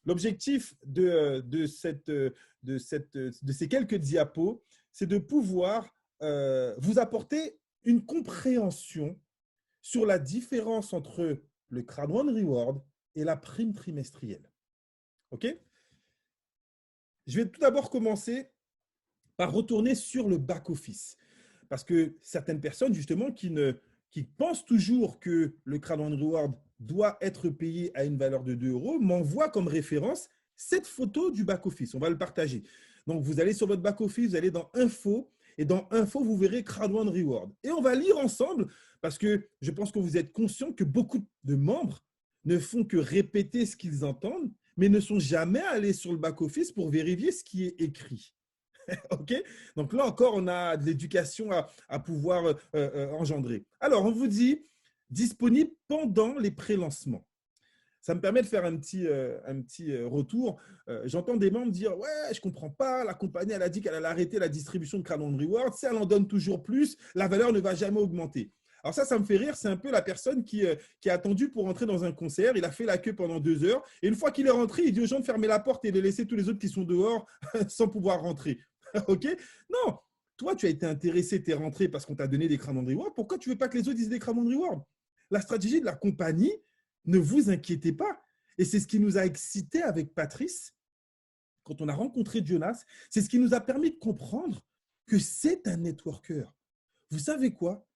L'objectif de ces quelques diapos, c'est de pouvoir vous apporter une compréhension sur la différence entre le Crowd One Reward et la prime trimestrielle. OK? Je vais tout d'abord commencer par retourner sur le back-office. Parce que certaines personnes, justement, qui pensent toujours que le Crowd One Reward doit être payé à une valeur de 2 euros, m'envoient comme référence cette photo du back-office. On va le partager. Donc, vous allez sur votre back-office, vous allez dans Info, et dans Info, vous verrez Crowd One Reward. Et on va lire ensemble, parce que je pense que vous êtes conscient que beaucoup de membres ne font que répéter ce qu'ils entendent, mais ne sont jamais allés sur le back-office pour vérifier ce qui est écrit. OK? Donc là encore, on a de l'éducation à pouvoir engendrer. Alors, on vous dit disponible pendant les pré-lancements. Ça me permet de faire un petit retour. J'entends des membres dire « Ouais, je ne comprends pas, la compagnie, elle a dit qu'elle allait arrêter la distribution de Crowd One Reward. Si elle en donne toujours plus, la valeur ne va jamais augmenter. » Alors ça me fait rire. C'est un peu la personne qui a attendu pour entrer dans un concert. Il a fait la queue pendant 2 heures. Et une fois qu'il est rentré, il dit aux gens de fermer la porte et de laisser tous les autres qui sont dehors sans pouvoir rentrer. OK? Non, toi, tu as été intéressé, tu es rentré parce qu'on t'a donné des Crowd One Reward. Pourquoi tu ne veux pas que les autres disent des Crowd One Reward? La stratégie de la compagnie, ne vous inquiétez pas. Et c'est ce qui nous a excités avec Patrice quand on a rencontré Jonas. C'est ce qui nous a permis de comprendre que c'est un networker. Vous savez quoi?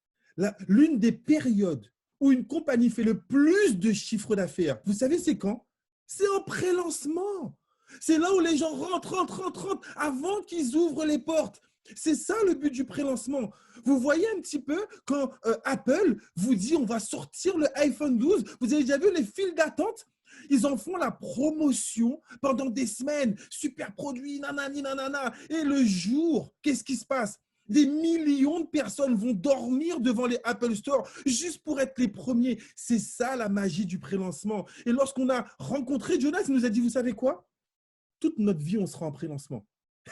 L'une des périodes où une compagnie fait le plus de chiffre d'affaires, vous savez c'est quand? C'est en pré-lancement. C'est là où les gens rentrent avant qu'ils ouvrent les portes. C'est ça le but du pré-lancement. Vous voyez un petit peu quand Apple vous dit on va sortir le iPhone 12, vous avez déjà vu les files d'attente? Ils en font la promotion pendant des semaines. Super produit, nanani, nanana. Et le jour, qu'est-ce qui se passe? Des millions de personnes vont dormir devant les Apple Store juste pour être les premiers. C'est ça la magie du pré-lancement. Et lorsqu'on a rencontré Jonas, il nous a dit, vous savez quoi? Toute notre vie, on sera en pré-lancement.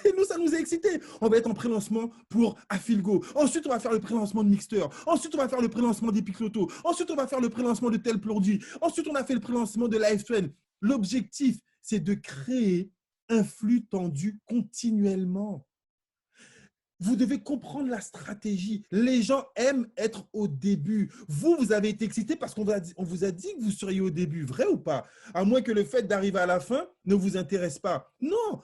Et nous, ça nous a excités. On va être en pré-lancement pour Afilgo. Ensuite, on va faire le pré-lancement de Mixter. Ensuite, on va faire le pré-lancement d'Epic Loto. Ensuite, on va faire le pré-lancement de tel produit. Ensuite, on a fait le pré-lancement de LiveTrend. L'objectif, c'est de créer un flux tendu continuellement. Vous devez comprendre la stratégie. Les gens aiment être au début. Vous avez été excité parce qu'on vous a dit que vous seriez au début. Vrai ou pas? À moins que le fait d'arriver à la fin ne vous intéresse pas. Non,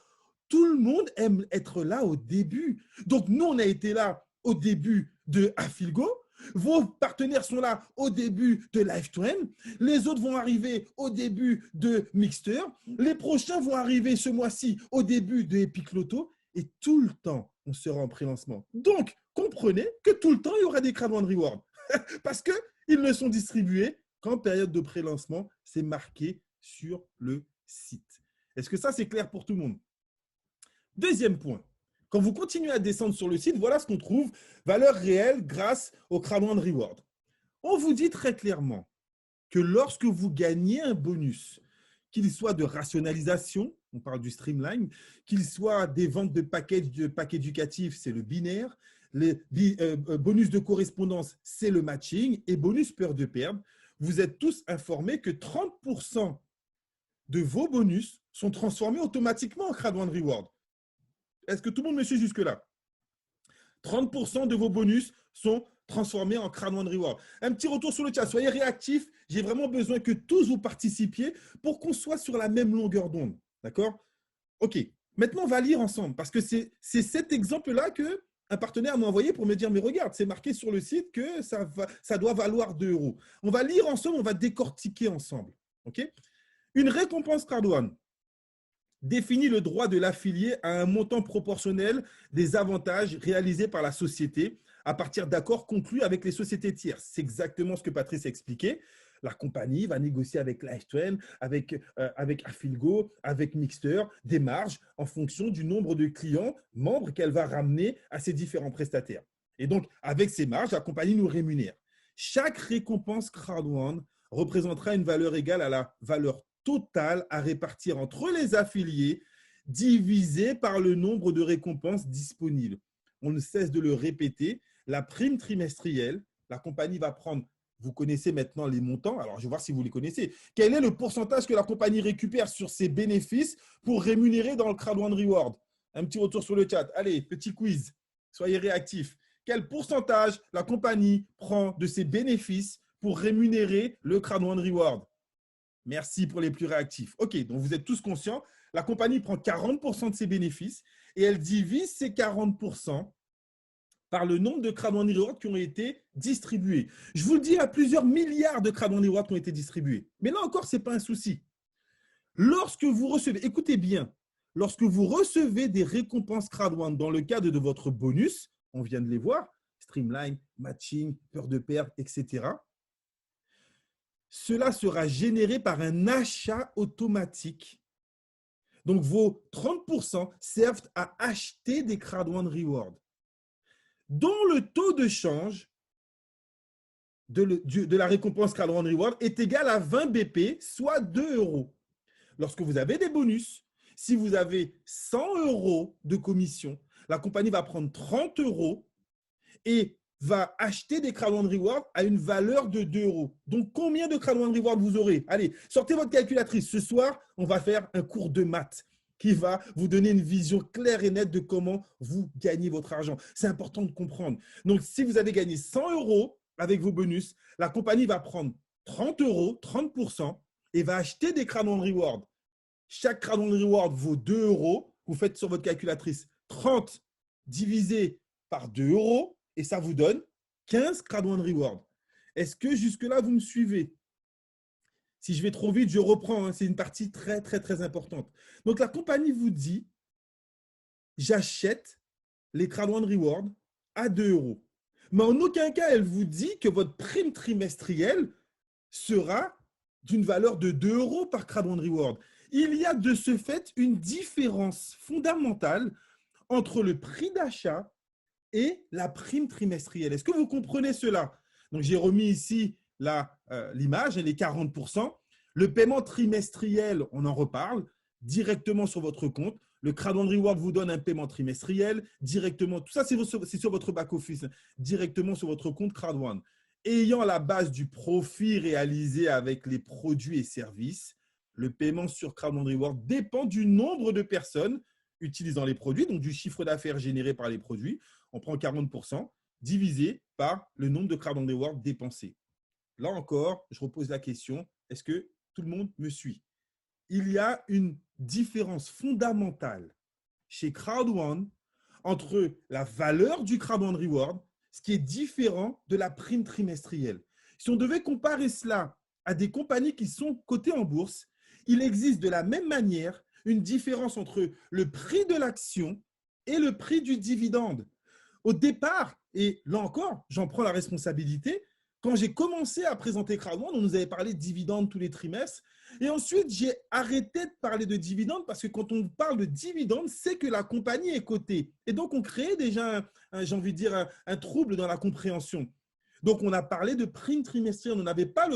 tout le monde aime être là au début. Donc, nous, on a été là au début de Afilgo. Vos partenaires sont là au début de LiveTrend. Les autres vont arriver au début de Mixter. Les prochains vont arriver ce mois-ci au début de Epic Loto. Et tout le temps, on sera en pré-lancement. Donc, comprenez que tout le temps, il y aura des Crowd One Reward. Parce qu'ils ne sont distribués qu'en période de pré-lancement. C'est marqué sur le site. Est-ce que ça, c'est clair pour tout le monde? Deuxième point. Quand vous continuez à descendre sur le site, voilà ce qu'on trouve. Valeur réelle grâce au Crowd One Reward. On vous dit très clairement que lorsque vous gagnez un bonus, qu'il soit de rationalisation, on parle du streamline, qu'il soit des ventes de pack éducatifs, c'est le binaire, les bonus de correspondance, c'est le matching, et bonus peur de perdre, vous êtes tous informés que 30% de vos bonus sont transformés automatiquement en Crowd One Reward. Est-ce que tout le monde me suit jusque-là? 30% de vos bonus sont transformés en Crowd One Reward. Un petit retour sur le chat. Soyez réactifs. J'ai vraiment besoin que tous vous participiez pour qu'on soit sur la même longueur d'onde. D'accord? OK. Maintenant, on va lire ensemble parce que c'est cet exemple-là qu'un partenaire m'a envoyé pour me dire, mais regarde, c'est marqué sur le site que ça doit valoir 2 euros. On va lire ensemble, on va décortiquer ensemble. OK? Une récompense Crowd One définit le droit de l'affilié à un montant proportionnel des avantages réalisés par la société à partir d'accords conclus avec les sociétés tierces. C'est exactement ce que Patrice a expliqué. La compagnie va négocier avec LiveTrend, avec Afilgo, avec Mixter, des marges en fonction du nombre de clients membres qu'elle va ramener à ses différents prestataires. Et donc, avec ces marges, la compagnie nous rémunère. Chaque récompense Crowd One représentera une valeur égale à la valeur totale à répartir entre les affiliés divisé par le nombre de récompenses disponibles. On ne cesse de le répéter. La prime trimestrielle, la compagnie va prendre vous connaissez maintenant les montants. Alors, je vais voir si vous les connaissez. Quel est le pourcentage que la compagnie récupère sur ses bénéfices pour rémunérer dans le Crowd One Reward? Un petit retour sur le chat. Allez, petit quiz. Soyez réactifs. Quel pourcentage la compagnie prend de ses bénéfices pour rémunérer le Crowd One Reward? Merci pour les plus réactifs. OK, donc vous êtes tous conscients. La compagnie prend 40% de ses bénéfices et elle divise ces 40% par le nombre de Crowd One Rewards qui ont été distribués. Je vous le dis, il y a plusieurs milliards de Crowd One Rewards qui ont été distribués. Mais là encore, ce n'est pas un souci. Lorsque vous recevez, écoutez bien, lorsque vous recevez des récompenses Crowd One dans le cadre de votre bonus, on vient de les voir, Streamline, Matching, Peur de perdre, etc. Cela sera généré par un achat automatique. Donc, vos 30% servent à acheter des Crowd One Rewards dont le taux de change de la récompense Crowd One Reward est égal à 20 BP, soit 2 €. Lorsque vous avez des bonus, si vous avez 100 € de commission, la compagnie va prendre 30 € et va acheter des Crowd One Reward à une valeur de 2 €. Donc, combien de Crowd One Reward vous aurez? Allez, sortez votre calculatrice. Ce soir, on va faire un cours de maths qui va vous donner une vision claire et nette de comment vous gagnez votre argent. C'est important de comprendre. Donc, si vous avez gagné 100 € avec vos bonus, la compagnie va prendre 30 €, 30%, et va acheter des Crowd One Reward. Chaque Crowd One Reward vaut 2 €. Vous faites sur votre calculatrice 30 divisé par 2 € et ça vous donne 15 Crowd One Reward. Est-ce que jusque-là, vous me suivez? Si je vais trop vite, je reprends. C'est une partie très, très, très importante. Donc, la compagnie vous dit, j'achète les Crowd One Reward à 2 €. Mais en aucun cas, elle vous dit que votre prime trimestrielle sera d'une valeur de 2 € par Crowd One Reward. Il y a de ce fait une différence fondamentale entre le prix d'achat et la prime trimestrielle. Est-ce que vous comprenez cela? Donc, j'ai remis ici l'image, les 40%. Le paiement trimestriel, on en reparle, directement sur votre compte. Le Crowd One Reward vous donne un paiement trimestriel directement. Tout ça, c'est sur votre back-office, directement sur votre compte Crowd One. Ayant la base du profit réalisé avec les produits et services, le paiement sur Crowd One Reward dépend du nombre de personnes utilisant les produits, donc du chiffre d'affaires généré par les produits. On prend 40% divisé par le nombre de Crowd One Reward dépensés. Là encore, je repose la question, est-ce que tout le monde me suit? Il y a une différence fondamentale chez Crowd One entre la valeur du Crowd One Reward, ce qui est différent de la prime trimestrielle. Si on devait comparer cela à des compagnies qui sont cotées en bourse, il existe de la même manière une différence entre le prix de l'action et le prix du dividende. Au départ, et là encore, j'en prends la responsabilité, quand j'ai commencé à présenter Crowd One, on nous avait parlé de dividendes tous les trimestres. Et ensuite, j'ai arrêté de parler de dividendes parce que quand on parle de dividendes, c'est que la compagnie est cotée. Et donc, on crée déjà, j'ai envie de dire, un trouble dans la compréhension. Donc, on a parlé de prime trimestrielle. Nous n'avons pas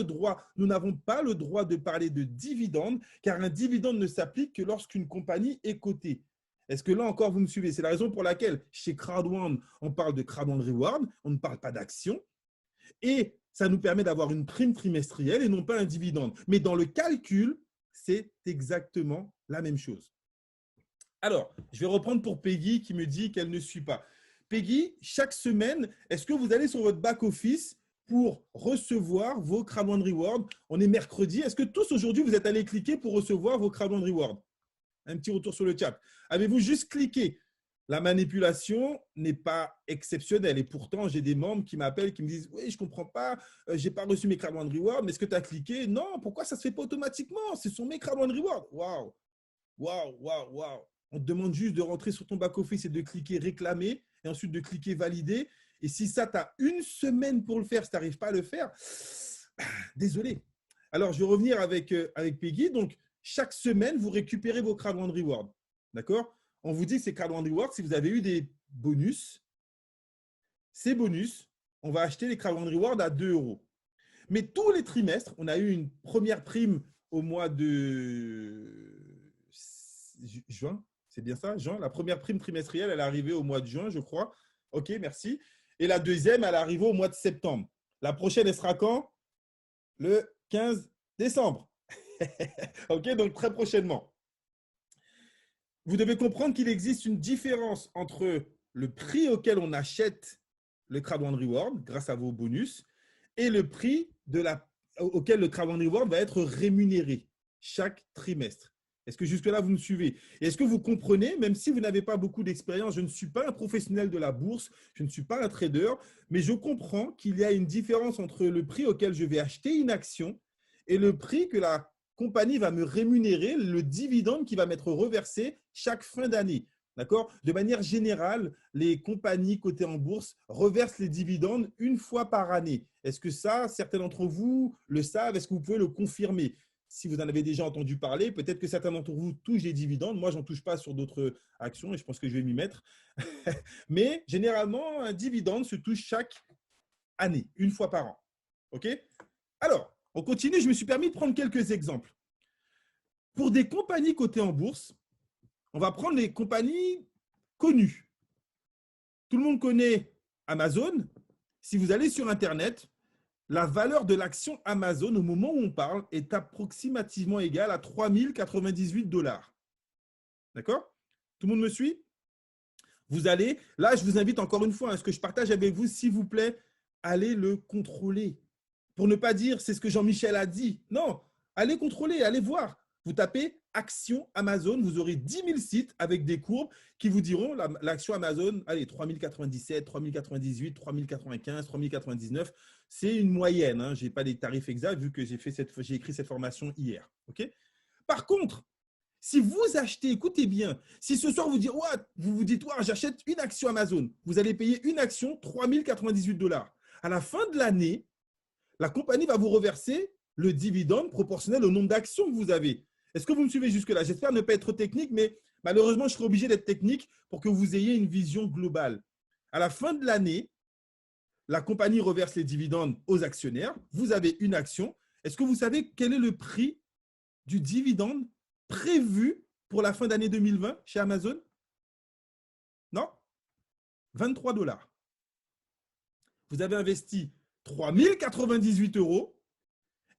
le droit de parler de dividendes, car un dividende ne s'applique que lorsqu'une compagnie est cotée. Est-ce que là encore, vous me suivez? C'est la raison pour laquelle, chez Crowd One, on parle de Crowd One Reward, on ne parle pas d'action. Et ça nous permet d'avoir une prime trimestrielle et non pas un dividende. Mais dans le calcul, c'est exactement la même chose. Alors, je vais reprendre pour Peggy qui me dit qu'elle ne suit pas. Peggy, chaque semaine, est-ce que vous allez sur votre back-office pour recevoir vos Crowd One Reward? On est mercredi. Est-ce que tous aujourd'hui, vous êtes allés cliquer pour recevoir vos Crowd One Reward? Un petit retour sur le chat. Avez-vous juste cliqué? La manipulation n'est pas exceptionnelle. Et pourtant, j'ai des membres qui m'appellent, qui me disent « Oui, je ne comprends pas, je n'ai pas reçu mes Crowd One Reward, mais est-ce que tu as cliqué ?» Non, pourquoi ça ne se fait pas automatiquement? Ce sont mes Crowd One Reward. Waouh, waouh, waouh, waouh. On te demande juste de rentrer sur ton back-office et de cliquer « Réclamer » et ensuite de cliquer « Valider ». Et si ça, tu as une semaine pour le faire, si tu n'arrives pas à le faire, désolé. Alors, je vais revenir avec Peggy. Donc, chaque semaine, vous récupérez vos Crowd One Reward. D'accord? On vous dit que c'est Crowd One Reward. Si vous avez eu des bonus, ces bonus, on va acheter les Crowd One Reward à 2 €. Mais tous les trimestres, on a eu une première prime au mois de juin. C'est bien ça, juin? La première prime trimestrielle, elle est arrivée au mois de juin, je crois. OK, merci. Et la deuxième, elle est arrivée au mois de septembre. La prochaine, elle sera quand? le 15 décembre. OK, donc très prochainement. Vous devez comprendre qu'il existe une différence entre le prix auquel on achète le Crowd One Reward grâce à vos bonus et le prix auquel le Crowd One Reward va être rémunéré chaque trimestre. Est-ce que jusque-là, vous me suivez? Et est-ce que vous comprenez, même si vous n'avez pas beaucoup d'expérience, je ne suis pas un professionnel de la bourse, je ne suis pas un trader, mais je comprends qu'il y a une différence entre le prix auquel je vais acheter une action et le prix que la compagnie va me rémunérer, le dividende qui va m'être reversé chaque fin d'année. D'accord? De manière générale, les compagnies cotées en bourse reversent les dividendes une fois par année. Est-ce que ça, certains d'entre vous le savent? Est-ce que vous pouvez le confirmer? Si vous en avez déjà entendu parler, peut-être que certains d'entre vous touchent des dividendes. Moi, je n'en touche pas sur d'autres actions et je pense que je vais m'y mettre. Mais généralement, un dividende se touche chaque année, une fois par an. OK? Alors, on continue. Je me suis permis de prendre quelques exemples. Pour des compagnies cotées en bourse, on va prendre les compagnies connues. Tout le monde connaît Amazon. Si vous allez sur Internet, la valeur de l'action Amazon au moment où on parle est approximativement égale à 3 098 $. D'accord? Tout le monde me suit? Vous allez, là, je vous invite encore une fois, ce que je partage avec vous, s'il vous plaît, allez le contrôler. Pour ne pas dire, c'est ce que Jean-Michel a dit. Non, allez contrôler, allez voir. Vous tapez action Amazon, vous aurez 10 000 sites avec des courbes qui vous diront l'action Amazon, allez, 3097, 3098, 3095, 3099. C'est une moyenne. Hein. Je n'ai pas les tarifs exacts vu que j'ai écrit cette formation hier. Okay? Par contre, si vous achetez, écoutez bien, si ce soir vous vous dites, j'achète une action Amazon, vous allez payer une action 3098 $. À la fin de l'année, la compagnie va vous reverser le dividende proportionnel au nombre d'actions que vous avez. Est-ce que vous me suivez jusque-là? J'espère ne pas être technique, mais malheureusement, je serai obligé d'être technique pour que vous ayez une vision globale. À la fin de l'année, la compagnie reverse les dividendes aux actionnaires. Vous avez une action. Est-ce que vous savez quel est le prix du dividende prévu pour la fin d'année 2020 chez Amazon? Non? 23 $. Vous avez investi 3 098 €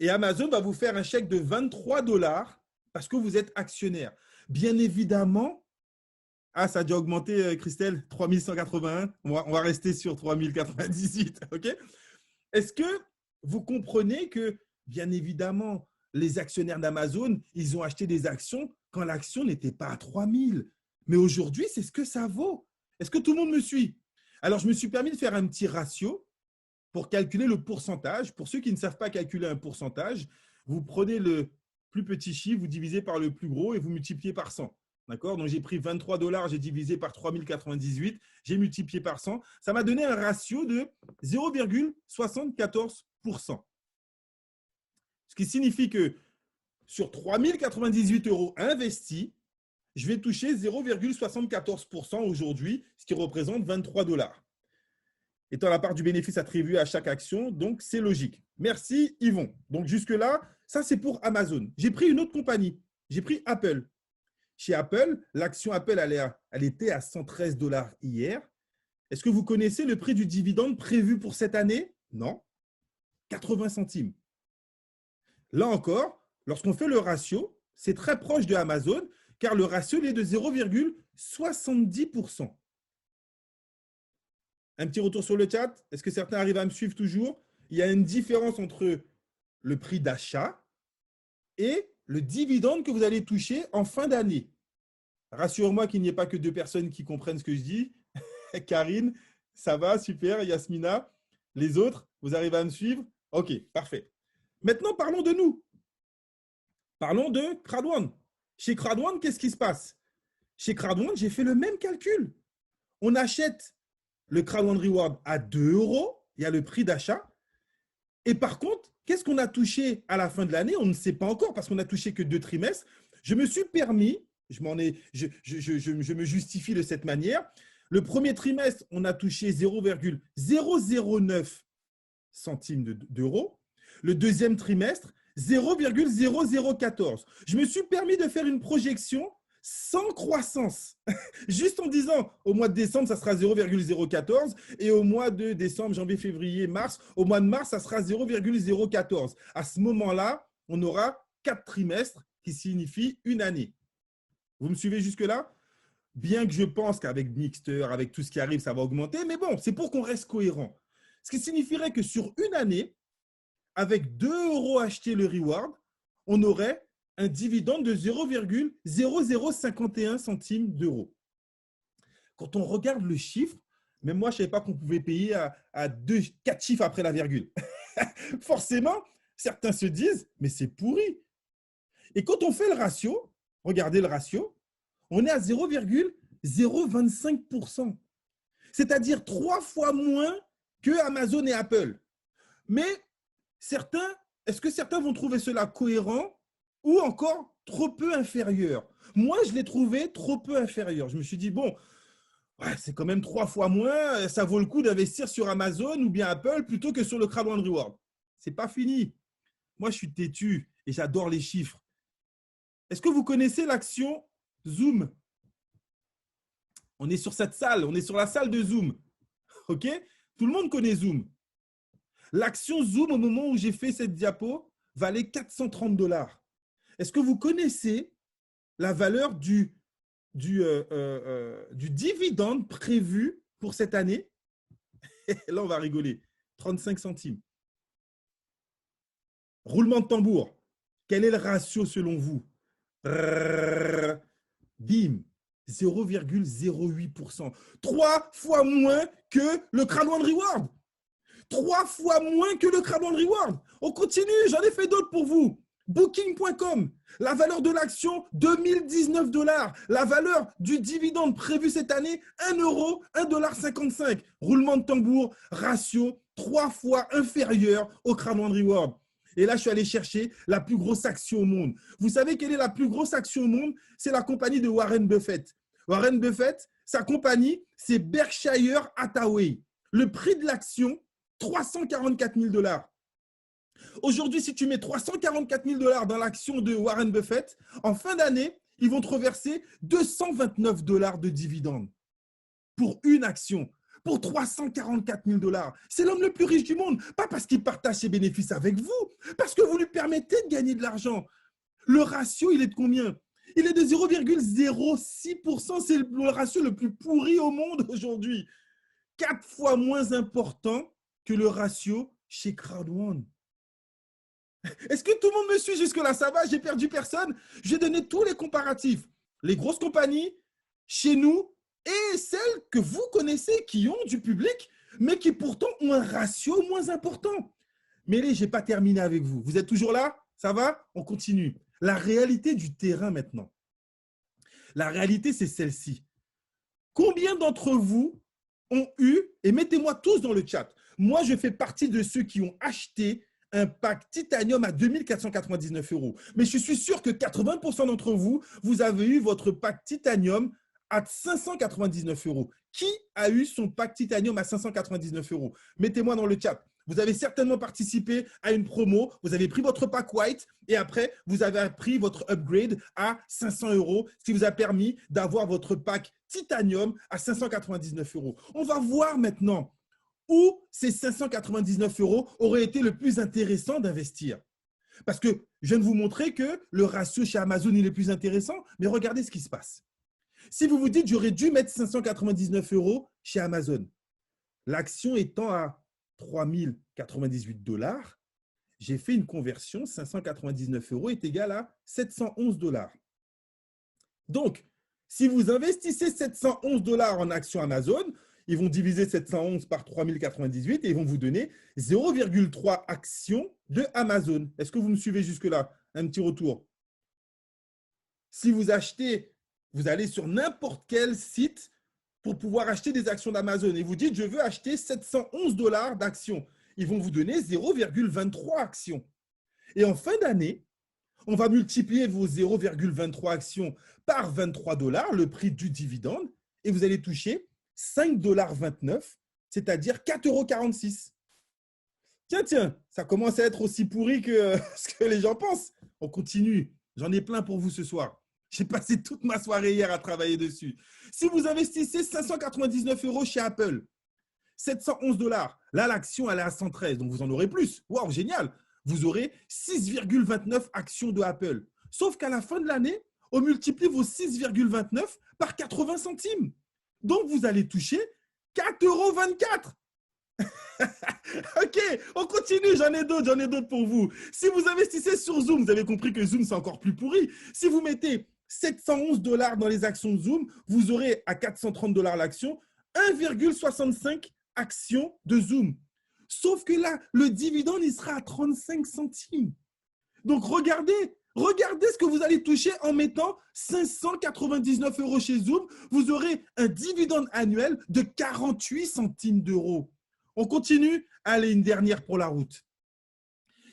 et Amazon va vous faire un chèque de 23 $ parce que vous êtes actionnaire. Bien évidemment, ça a déjà augmenté, Christelle, 3 181. On va rester sur 3 098. Okay? Est-ce que vous comprenez que, bien évidemment, les actionnaires d'Amazon, ils ont acheté des actions quand l'action n'était pas à 3 000. Mais aujourd'hui, c'est ce que ça vaut. Est-ce que tout le monde me suit? Alors, je me suis permis de faire un petit ratio pour calculer le pourcentage. Pour ceux qui ne savent pas calculer un pourcentage, vous prenez le plus petit chiffre, vous divisez par le plus gros et vous multipliez par 100. D'accord? Donc, j'ai pris 23 $, j'ai divisé par 3098, j'ai multiplié par 100. Ça m'a donné un ratio de 0,74%. Ce qui signifie que sur 3 098 € investis, je vais toucher 0,74% aujourd'hui, ce qui représente 23 $. Étant la part du bénéfice attribué à chaque action, donc c'est logique. Merci Yvon. Donc jusque-là, ça c'est pour Amazon. J'ai pris une autre compagnie, j'ai pris Apple. Chez Apple, l'action Apple, elle était à 113 $ hier. Est-ce que vous connaissez le prix du dividende prévu pour cette année? Non. 80 centimes. Là encore, lorsqu'on fait le ratio, c'est très proche de Amazon, car le ratio est de 0,70%. Un petit retour sur le chat. Est-ce que certains arrivent à me suivre toujours? Il y a une différence entre le prix d'achat et le dividende que vous allez toucher en fin d'année. Rassure-moi qu'il n'y ait pas que 2 personnes qui comprennent ce que je dis. Karine, ça va, super. Yasmina, les autres, vous arrivez à me suivre? Ok, parfait. Maintenant, parlons de nous. Parlons de Crowd One. Chez Crowd One, qu'est-ce qui se passe? Chez Crowd One, j'ai fait le même calcul. On achète le Crowd One Reward à 2 €. Il y a le prix d'achat. Et par contre, qu'est-ce qu'on a touché à la fin de l'année? On ne sait pas encore parce qu'on n'a touché que 2 trimestres. Je me suis permis, je me justifie de cette manière. Le premier trimestre, on a touché 0,009 centimes d'euros. Le deuxième trimestre, 0,0014. Je me suis permis de faire une projection sans croissance. Juste en disant, au mois de décembre, ça sera 0,014 et au mois de décembre, janvier, février, mars, au mois de mars, ça sera 0,014. À ce moment-là, on aura 4 trimestres qui signifient une année. Vous me suivez jusque-là? Bien que je pense qu'avec Mixter, avec tout ce qui arrive, ça va augmenter, mais bon, c'est pour qu'on reste cohérent. Ce qui signifierait que sur une année, avec 2 € achetés le reward, on aurait un dividende de 0,0051 centimes d'euros. Quand on regarde le chiffre, même moi, je ne savais pas qu'on pouvait payer à 4 chiffres après la virgule. Forcément, certains se disent, mais c'est pourri. Et quand on fait le ratio, regardez le ratio, on est à 0,025%. C'est-à-dire 3 fois moins que Amazon et Apple. Mais est-ce que certains vont trouver cela cohérent ou encore trop peu inférieur? Moi, je l'ai trouvé trop peu inférieur. Je me suis dit, bon, ouais, c'est quand même 3 fois moins, ça vaut le coup d'investir sur Amazon ou bien Apple plutôt que sur le Crowd Reward. C'est pas fini. Moi, je suis têtu et j'adore les chiffres. Est-ce que vous connaissez l'action Zoom? On est sur cette salle, on est sur la salle de Zoom. OK? Tout le monde connaît Zoom. L'action Zoom, au moment où j'ai fait cette diapo, valait 430 $. Est-ce que vous connaissez la valeur du dividende prévu pour cette année? Là, on va rigoler. 35 centimes. Roulement de tambour. Quel est le ratio selon vous? Bim, 0,08%. 3 fois moins que le Crowd Reward. 3 fois moins que le Crowd Reward. On continue, j'en ai fait d'autres pour vous. Booking.com, la valeur de l'action, 2019 $. La valeur du dividende prévu cette année, 1 €, 1,55 $. Roulement de tambour, ratio 3 fois inférieur au Crowd Reward. Et là, je suis allé chercher la plus grosse action au monde. Vous savez quelle est la plus grosse action au monde? C'est la compagnie de Warren Buffett. Warren Buffett, sa compagnie, c'est Berkshire Hathaway. Le prix de l'action, 344 000 $. Aujourd'hui, si tu mets 344 000 $ dans l'action de Warren Buffett, en fin d'année, ils vont te reverser 229 $ de dividendes pour une action. Pour 344 000 $. C'est l'homme le plus riche du monde. Pas parce qu'il partage ses bénéfices avec vous, parce que vous lui permettez de gagner de l'argent. Le ratio, il est de combien? Il est de 0,06%. C'est le ratio le plus pourri au monde aujourd'hui. 4 fois moins important que le ratio chez Crowd1. Est-ce que tout le monde me suit jusque-là? Ça va? J'ai perdu personne? J'ai donné tous les comparatifs. Les grosses compagnies, chez nous, et celles que vous connaissez qui ont du public, mais qui pourtant ont un ratio moins important. Mais là, je n'ai pas terminé avec vous. Vous êtes toujours là? Ça va? On continue. La réalité du terrain maintenant. La réalité, c'est celle-ci. Combien d'entre vous ont eu, et mettez-moi tous dans le chat, moi, je fais partie de ceux qui ont acheté un pack titanium à 2 499 €. Mais je suis sûr que 80% d'entre vous, vous avez eu votre pack titanium à 599 €. Qui a eu son pack titanium à 599 €? Mettez-moi dans le chat. Vous avez certainement participé à une promo, vous avez pris votre pack white et après, vous avez pris votre upgrade à 500 €, ce qui vous a permis d'avoir votre pack titanium à 599 €. On va voir maintenant où ces 599 € auraient été le plus intéressant d'investir. Parce que je viens de vous montrer que le ratio chez Amazon il est plus intéressant, mais regardez ce qui se passe. Si vous vous dites, j'aurais dû mettre 599 € chez Amazon, l'action étant à 3 098 $, j'ai fait une conversion, 599 € est égal à 711 $. Donc, si vous investissez 711 $ en actions Amazon, ils vont diviser 711 par 3098 et ils vont vous donner 0,3 actions de Amazon. Est-ce que vous me suivez jusque-là? Un petit retour. Si vous achetez, vous allez sur n'importe quel site pour pouvoir acheter des actions d'Amazon et vous dites, je veux acheter 711 $ d'actions. Ils vont vous donner 0,23 actions. Et en fin d'année, on va multiplier vos 0,23 actions par 23 $, le prix du dividende, et vous allez toucher 5,29 $, c'est-à-dire 4,46 €. Tiens, ça commence à être aussi pourri que ce que les gens pensent. On continue. J'en ai plein pour vous ce soir. J'ai passé toute ma soirée hier à travailler dessus. Si vous investissez 599 € chez Apple, 711 $, là, l'action, elle est à 113, donc vous en aurez plus. Waouh, génial. Vous aurez 6,29 actions de Apple. Sauf qu'à la fin de l'année, on multiplie vos 6,29 par 80 centimes. Donc, vous allez toucher 4,24 €. Ok, on continue, j'en ai d'autres pour vous. Si vous investissez sur Zoom, vous avez compris que Zoom, c'est encore plus pourri. Si vous mettez 711 $ dans les actions de Zoom, vous aurez à 430 $ l'action 1,65 actions de Zoom. Sauf que là, le dividende, il sera à 35 centimes. Donc, regardez ce que vous allez toucher en mettant 599 € chez Zoom. Vous aurez un dividende annuel de 48 centimes d'euros. On continue. Allez, une dernière pour la route.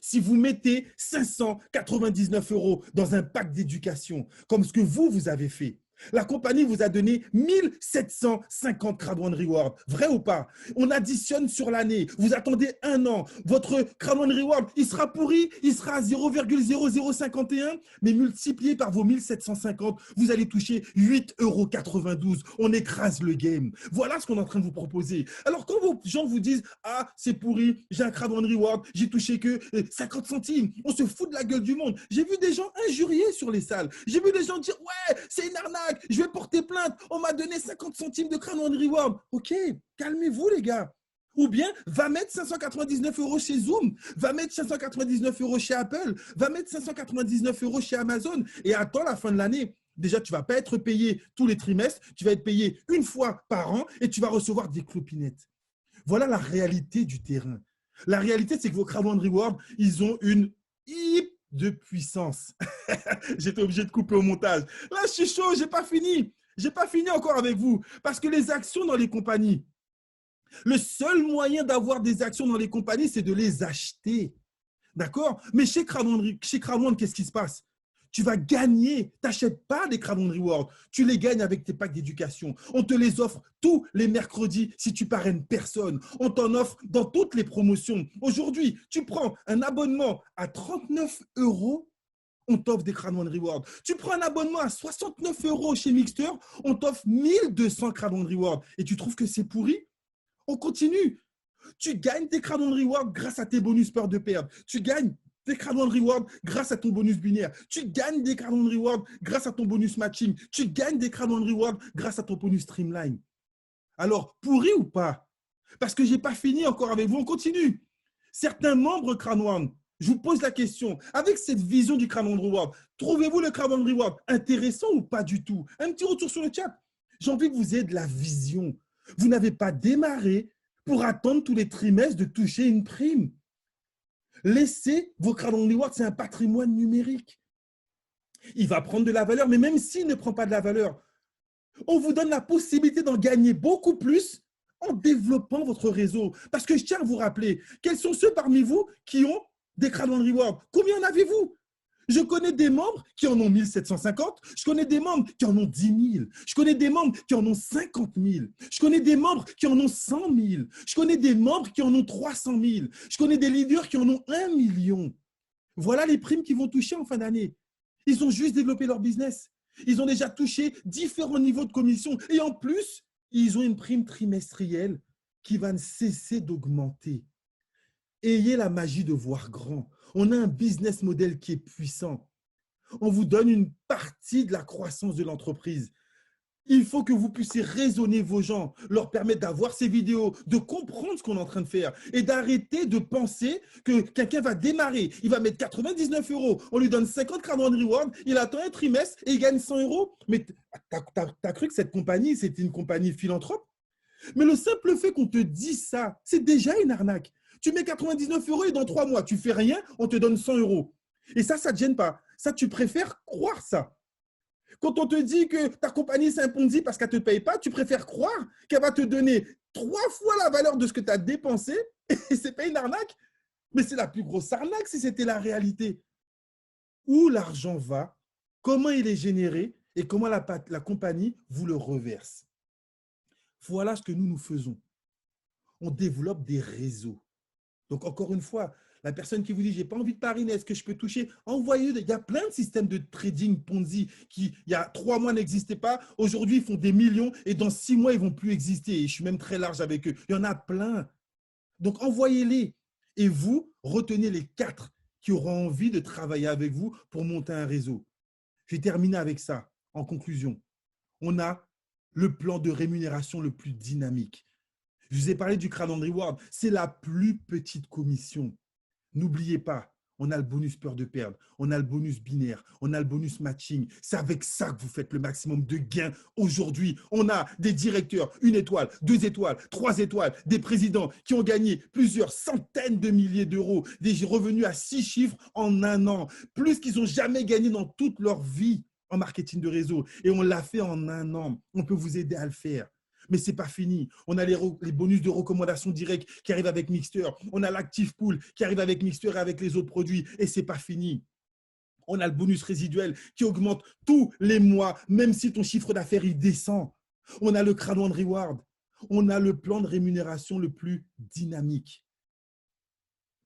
Si vous mettez 599 € dans un pack d'éducation, comme ce que vous avez fait, la compagnie vous a donné 1750 Crowd One Reward. Vrai ou pas? On additionne sur l'année. Vous attendez un an. Votre Crowd One Reward, il sera pourri, il sera à 0,0051, mais multiplié par vos 1750, vous allez toucher 8,92 €. On écrase le game. Voilà ce qu'on est en train de vous proposer. Alors, quand vos gens vous disent « Ah, c'est pourri, j'ai un Crowd One Reward, j'ai touché que 50 centimes », on se fout de la gueule du monde. J'ai vu des gens injurier sur les salles. J'ai vu des gens dire « Ouais, c'est une arnaque. Je vais porter plainte. On m'a donné 50 centimes de Crowd One Reward. » Ok, calmez-vous les gars. Ou bien, va mettre 599 € chez Zoom, va mettre 599 € chez Apple, va mettre 599 € chez Amazon et attends la fin de l'année. Déjà, tu ne vas pas être payé tous les trimestres, tu vas être payé une fois par an et tu vas recevoir des clopinettes. Voilà la réalité du terrain. La réalité, c'est que vos Crowd One Reward, ils ont une de puissance. J'étais obligé de couper au montage. Là, je suis chaud, je n'ai pas fini. Je n'ai pas fini encore avec vous. Parce que les actions dans les compagnies, le seul moyen d'avoir des actions dans les compagnies, c'est de les acheter. D'accord? Mais chez Crowd One, qu'est-ce qui se passe? Tu vas gagner. Tu n'achètes pas des Crowd One Rewards. Tu les gagnes avec tes packs d'éducation. On te les offre tous les mercredis si tu parraines personne. On t'en offre dans toutes les promotions. Aujourd'hui, tu prends un abonnement à 39 €, on t'offre des Crowd One Rewards. Tu prends un abonnement à 69 € chez Mixter, on t'offre 1200 Crowd One Rewards. Et tu trouves que c'est pourri? On continue. Tu gagnes tes Crowd One Rewards grâce à tes bonus peur de perdre. Tu gagnes des Crowd One Rewards grâce à ton bonus binaire. Tu gagnes des Crowd One Rewards grâce à ton bonus matching. Tu gagnes des Crowd One Rewards grâce à ton bonus streamline. Alors, pourri ou pas? Parce que je n'ai pas fini encore avec vous. On continue. Certains membres Crowd One, je vous pose la question, avec cette vision du Crowd One Reward, trouvez-vous le Crowd One Reward intéressant ou pas du tout? Un petit retour sur le chat. J'ai envie que vous ayez de la vision. Vous n'avez pas démarré pour attendre tous les trimestres de toucher une prime. Laissez vos Crowd One Reward, c'est un patrimoine numérique. Il va prendre de la valeur, mais même s'il ne prend pas de la valeur, on vous donne la possibilité d'en gagner beaucoup plus en développant votre réseau. Parce que je tiens à vous rappeler, quels sont ceux parmi vous qui ont des Crowd One Reward? Combien en avez-vous? Je connais des membres qui en ont 1750, je connais des membres qui en ont 10 000, je connais des membres qui en ont 50 000, je connais des membres qui en ont 100 000, je connais des membres qui en ont 300 000, je connais des leaders qui en ont 1 million. Voilà les primes qu'ils vont toucher en fin d'année. Ils ont juste développé leur business. Ils ont déjà touché différents niveaux de commission et en plus, ils ont une prime trimestrielle qui va ne cesser d'augmenter. Ayez la magie de voir grand. On a un business model qui est puissant. On vous donne une partie de la croissance de l'entreprise. Il faut que vous puissiez raisonner vos gens, leur permettre d'avoir ces vidéos, de comprendre ce qu'on est en train de faire et d'arrêter de penser que quelqu'un va démarrer. Il va mettre 99 €, on lui donne 50 Crowd One Reward, il attend un trimestre et il gagne 100 €. Mais tu as cru que cette compagnie, c'était une compagnie philanthrope? Mais le simple fait qu'on te dise ça, c'est déjà une arnaque. Tu mets 99 € et dans 3 mois, tu ne fais rien, on te donne 100 €. Et ça ne te gêne pas. Ça, tu préfères croire ça. Quand on te dit que ta compagnie, c'est un Ponzi parce qu'elle ne te paye pas, tu préfères croire qu'elle va te donner 3 fois la valeur de ce que tu as dépensé et ce n'est pas une arnaque. Mais c'est la plus grosse arnaque si c'était la réalité. Où l'argent va, comment il est généré et comment la compagnie vous le reverse. Voilà ce que nous faisons. On développe des réseaux. Donc, encore une fois, La personne qui vous dit, j'ai pas envie de pariner, est-ce que je peux toucher? Envoyez-eux. Il y a plein de systèmes de trading Ponzi qui, il y a 3 mois, n'existaient pas. Aujourd'hui, ils font des millions et dans 6 mois, ils vont plus exister. Et je suis même très large avec eux. Il y en a plein. Donc, envoyez-les. Et vous, retenez les 4 qui auront envie de travailler avec vous pour monter un réseau. Je vais terminer avec ça. En conclusion, on a le plan de rémunération le plus dynamique. Je vous ai parlé du Crowd Reward. C'est la plus petite commission. N'oubliez pas, on a le bonus peur de perdre, on a le bonus binaire, on a le bonus matching. C'est avec ça que vous faites le maximum de gains aujourd'hui. On a des directeurs, 1 étoile, 2 étoiles, 3 étoiles, des présidents qui ont gagné plusieurs centaines de milliers d'euros, des revenus à 6 chiffres en 1 an, plus qu'ils n'ont jamais gagné dans toute leur vie en marketing de réseau. Et on l'a fait en 1 an. On peut vous aider à le faire. Mais ce n'est pas fini. On a les bonus de recommandation directe qui arrivent avec Mixter. On a l'Active Pool qui arrive avec Mixter et avec les autres produits. Et ce n'est pas fini. On a le bonus résiduel qui augmente tous les mois, même si ton chiffre d'affaires il descend. On a le Crowd Reward. On a le plan de rémunération le plus dynamique.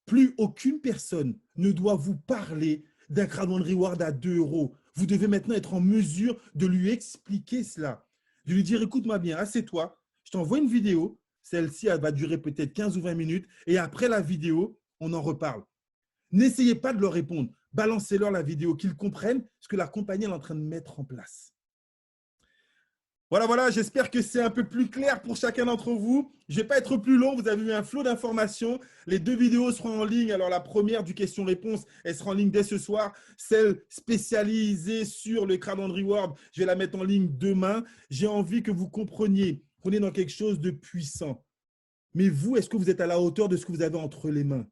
Plus aucune personne ne doit vous parler d'un Crowd Reward à 2 euros. Vous devez maintenant être en mesure de lui expliquer cela. De lui dire, écoute-moi bien, assieds-toi, je t'envoie une vidéo, celle-ci elle va durer peut-être 15 ou 20 minutes, et après la vidéo, on en reparle. N'essayez pas de leur répondre, balancez-leur la vidéo, qu'ils comprennent ce que la compagnie est en train de mettre en place. Voilà, j'espère que c'est un peu plus clair pour chacun d'entre vous. Je ne vais pas être plus long, vous avez eu un flot d'informations. Les 2 vidéos seront en ligne. Alors, la première du question-réponse, elle sera en ligne dès ce soir. Celle spécialisée sur le Crowd Reward, je vais la mettre en ligne demain. J'ai envie que vous compreniez qu'on est dans quelque chose de puissant. Mais vous, est-ce que vous êtes à la hauteur de ce que vous avez entre les mains?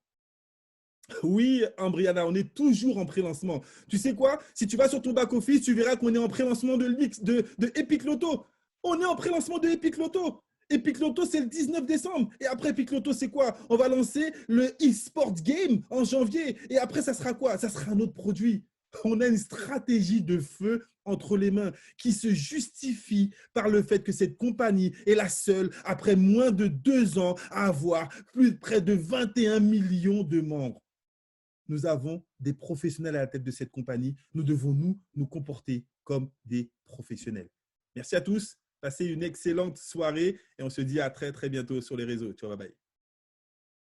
Oui, Ambriana, on est toujours en pré-lancement. Tu sais quoi? Si tu vas sur ton back-office, tu verras qu'on est en pré-lancement de Epic Loto. On est en pré-lancement de Epic Loto. Epic Loto, c'est le 19 décembre. Et après Epic Loto, c'est quoi? On va lancer le e-sport game en janvier. Et après, ça sera quoi? Ça sera un autre produit. On a une stratégie de feu entre les mains qui se justifie par le fait que cette compagnie est la seule, après moins de 2 ans, à avoir près de 21 millions de membres. Nous avons des professionnels à la tête de cette compagnie. Nous devons nous comporter comme des professionnels. Merci à tous. Passez une excellente soirée et on se dit à très, très bientôt sur les réseaux. Ciao, bye bye.